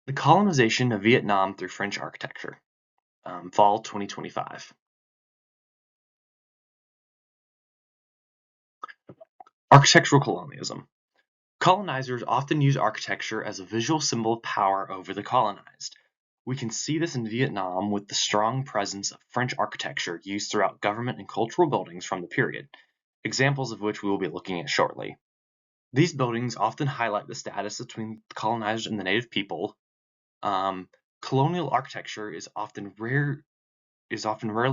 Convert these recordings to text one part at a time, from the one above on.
The Colonization of Vietnam through French Architecture, Fall 2025. Architectural colonialism. Colonizers often use architecture as a visual symbol of power over the colonized. We can see this in Vietnam with the strong presence of French architecture used throughout government and cultural buildings from the period, examples of which we will be looking at shortly. These buildings often highlight the status between the colonizers and the native people. Colonial architecture is often rarely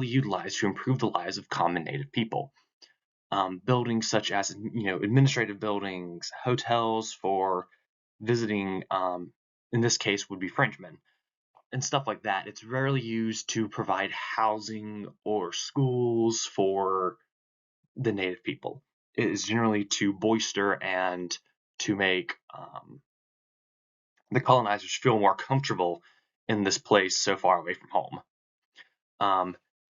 utilized to improve the lives of common native people. Buildings such as administrative buildings, hotels for visiting, in this case would be Frenchmen, and stuff like that. It's rarely used to provide housing or schools for the native people. It is generally to bolster and to make the colonizers feel more comfortable in this place so far away from home.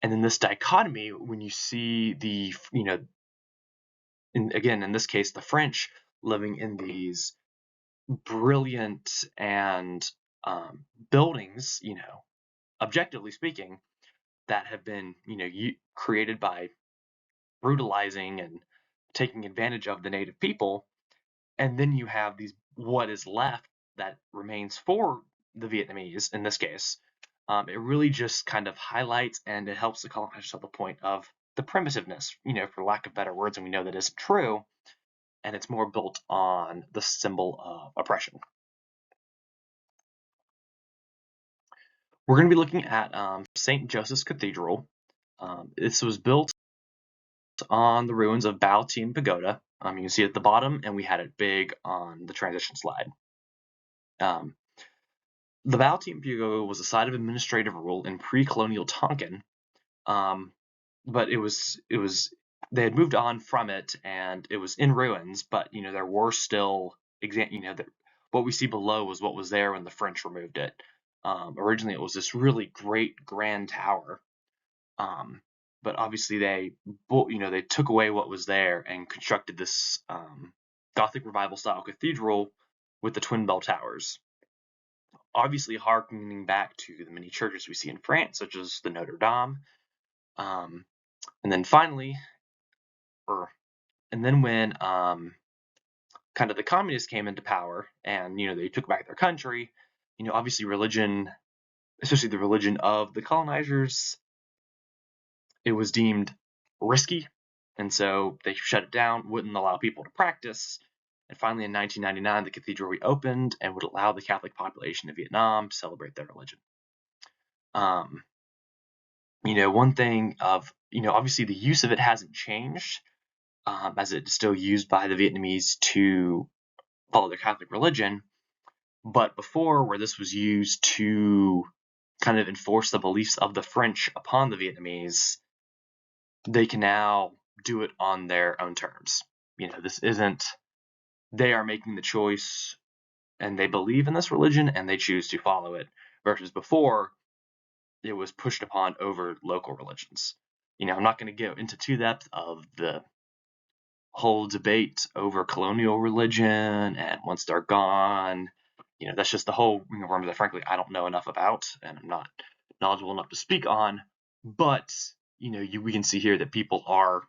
And in this dichotomy, when you see the, in this case, the French living in these brilliant and buildings, objectively speaking, that have been, created by brutalizing and taking advantage of the native people. And then you have what is left that remains for the Vietnamese in this case. It really just kind of highlights and it helps the colonizers to the point of the primitiveness, for lack of better words, and we know that isn't true, and it's more built on the symbol of oppression. We're going to be looking at St. Joseph's Cathedral. This was built on the ruins of Bao Tien Pagoda. You can see it at the bottom, and we had it big on the transition slide. The Bao Tien Pagoda was a site of administrative rule in pre-colonial Tonkin, but they had moved on from it, and it was in ruins. But there were still what we see below was what was there when the French removed it. Originally, it was this really great grand tower, but obviously they took away what was there and constructed this Gothic Revival style cathedral with the twin bell towers. Obviously harkening back to the many churches we see in France, such as the Notre Dame. And then finally, when kind of the communists came into power and, they took back their country, obviously religion, especially the religion of the colonizers, it was deemed risky. And so they shut it down, wouldn't allow people to practice. And finally, in 1999, the cathedral reopened and would allow the Catholic population of Vietnam to celebrate their religion. One thing of, obviously the use of it hasn't changed, as it's still used by the Vietnamese to follow their Catholic religion. But before, where this was used to kind of enforce the beliefs of the French upon the Vietnamese, they can now do it on their own terms. They are making the choice and they believe in this religion and they choose to follow it, versus before it was pushed upon over local religions. I'm not going to go into too depth of the whole debate over colonial religion and once they're gone, that's just the whole realm that frankly I don't know enough about and I'm not knowledgeable enough to speak on. But we can see here that people are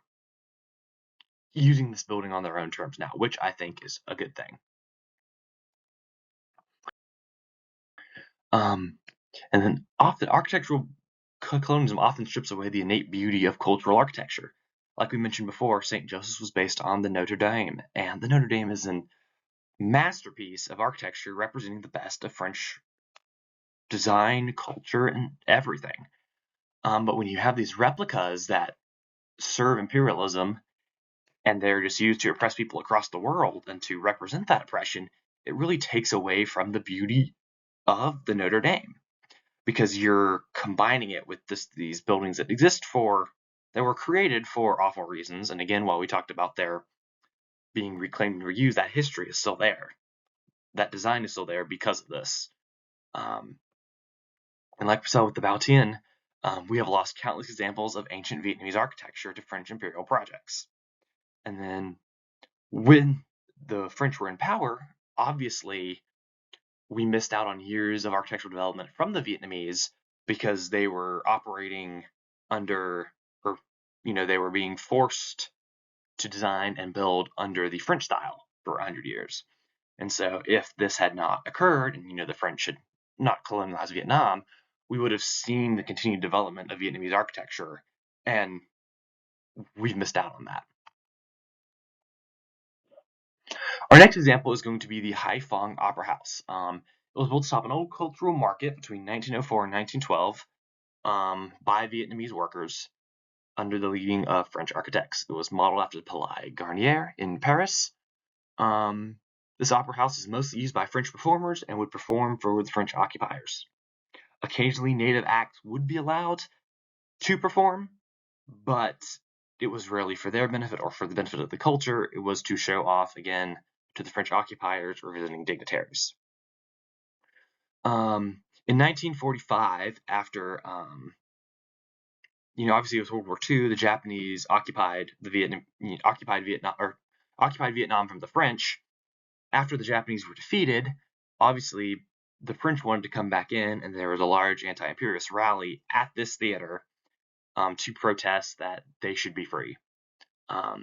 using this building on their own terms now, which I think is a good thing. And then often architectural colonialism often strips away the innate beauty of cultural architecture. Like we mentioned before, St. Joseph's was based on the Notre Dame, and the Notre Dame is a masterpiece of architecture representing the best of French design, culture, and everything. But when you have these replicas that serve imperialism and they're just used to oppress people across the world and to represent that oppression, it really takes away from the beauty of the Notre Dame, because you're combining it with these buildings that were created for awful reasons. And again, while we talked about their being reclaimed and reused, that history is still there. That design is still there because of this. And like we saw with the Bao Tien, we have lost countless examples of ancient Vietnamese architecture to French imperial projects. And then when the French were in power, obviously we missed out on years of architectural development from the Vietnamese because they were operating under, or they were being forced to design and build under the French style for 100 years. And so if this had not occurred, and the French had not colonized Vietnam, we would have seen the continued development of Vietnamese architecture, and we've missed out on that. Our next example is going to be the Haiphong Opera House. It was built to stop an old cultural market between 1904 and 1912 by Vietnamese workers under the leading of French architects. It was modeled after the Palais Garnier in Paris. This opera house is mostly used by French performers and would perform for the French occupiers. Occasionally, native acts would be allowed to perform, but it was rarely for their benefit or for the benefit of the culture. It was to show off, again, to the French occupiers or visiting dignitaries. In 1945, after obviously it was World War II, the Japanese occupied Vietnam from the French. After the Japanese were defeated, obviously the French wanted to come back in, and there was a large anti-imperialist rally at this theater to protest that they should be free. A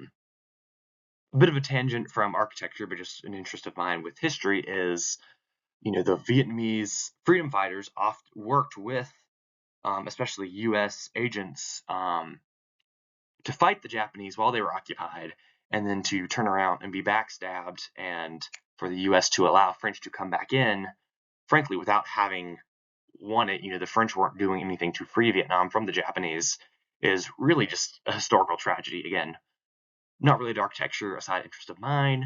bit of a tangent from architecture, but just an interest of mine with history is, the Vietnamese freedom fighters often worked with, especially U.S. agents, to fight the Japanese while they were occupied, and then to turn around and be backstabbed, and for the U.S. to allow French to come back in, frankly, without having won it. The French weren't doing anything to free Vietnam from the Japanese, is really just a historical tragedy. Again, not related to architecture, a side interest of mine,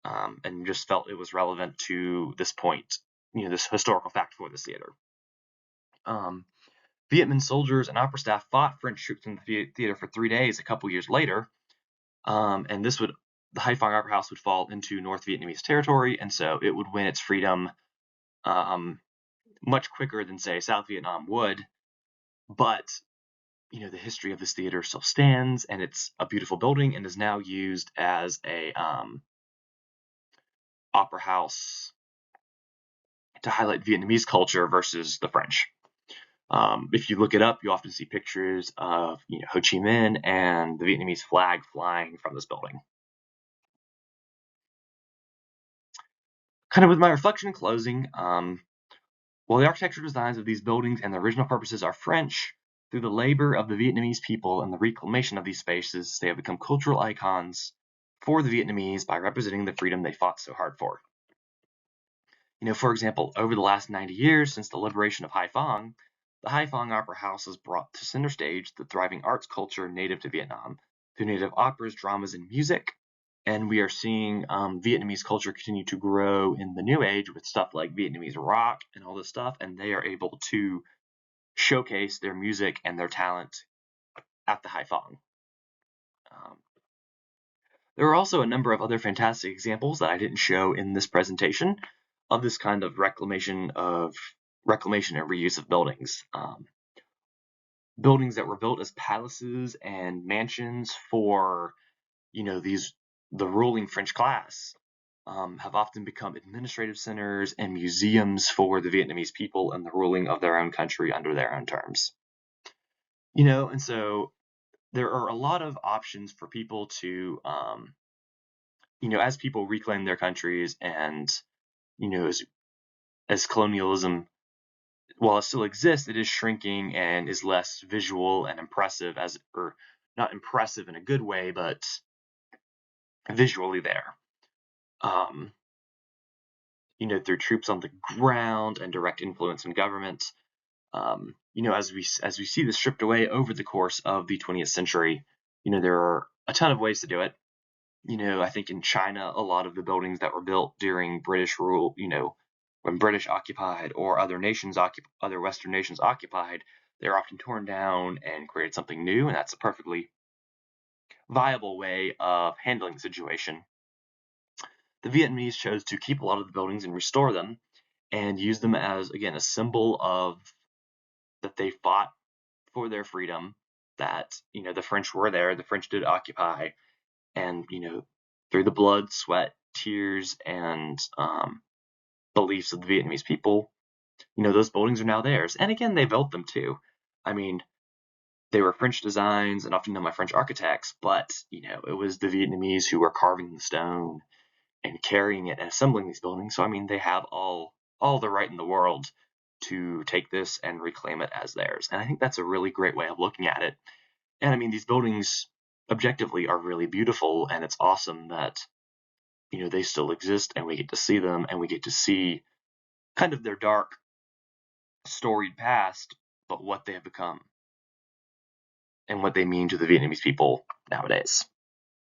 and just felt it was relevant to this point, this historical fact for this theater. Vietnamese soldiers and opera staff fought French troops in the theater for 3 days a couple years later, and the Haiphong Opera House would fall into North Vietnamese territory, and so it would win its freedom much quicker than, say, South Vietnam would. But the history of this theater still stands, and it's a beautiful building and is now used as a opera house to highlight Vietnamese culture versus the French. If you look it up, you often see pictures of Ho Chi Minh and the Vietnamese flag flying from this building. Kind of with my reflection in closing, while the architectural designs of these buildings and their original purposes are French, through the labor of the Vietnamese people and the reclamation of these spaces, they have become cultural icons for the Vietnamese by representing the freedom they fought so hard for. For example, over the last 90 years since the liberation of Haiphong, the Haiphong Opera House has brought to center stage the thriving arts culture native to Vietnam through native operas, dramas, and music. And we are seeing Vietnamese culture continue to grow in the new age with stuff like Vietnamese rock and all this stuff, and they are able to showcase their music and their talent at the Haiphong. There are also a number of other fantastic examples that I didn't show in this presentation of this kind of reclamation and reuse of buildings. Buildings that were built as palaces and mansions for, the ruling French class have often become administrative centers and museums for the Vietnamese people and the ruling of their own country under their own terms. And so there are a lot of options for people to, as people reclaim their countries and, as colonialism, while it still exists, it is shrinking and is less visual and impressive or not impressive in a good way, but visually there. Through troops on the ground and direct influence in government. As we see this stripped away over the course of the 20th century, there are a ton of ways to do it. I think in China, a lot of the buildings that were built during British rule, when British occupied or other Western nations occupied, they're often torn down and created something new, and that's a perfectly viable way of handling the situation. The Vietnamese chose to keep a lot of the buildings and restore them and use them as, again, a symbol of that they fought for their freedom, that, the French were there, the French did occupy, and, through the blood, sweat, tears, and beliefs of the Vietnamese people, those buildings are now theirs. And again, they built them too. I mean, they were French designs and often done by French architects, but, it was the Vietnamese who were carving the stone and carrying it and assembling these buildings. So, I mean, they have all the right in the world to take this and reclaim it as theirs. And I think that's a really great way of looking at it. And I mean, these buildings objectively are really beautiful, and it's awesome that, they still exist and we get to see them and we get to see kind of their dark, storied past, but what they have become and what they mean to the Vietnamese people nowadays.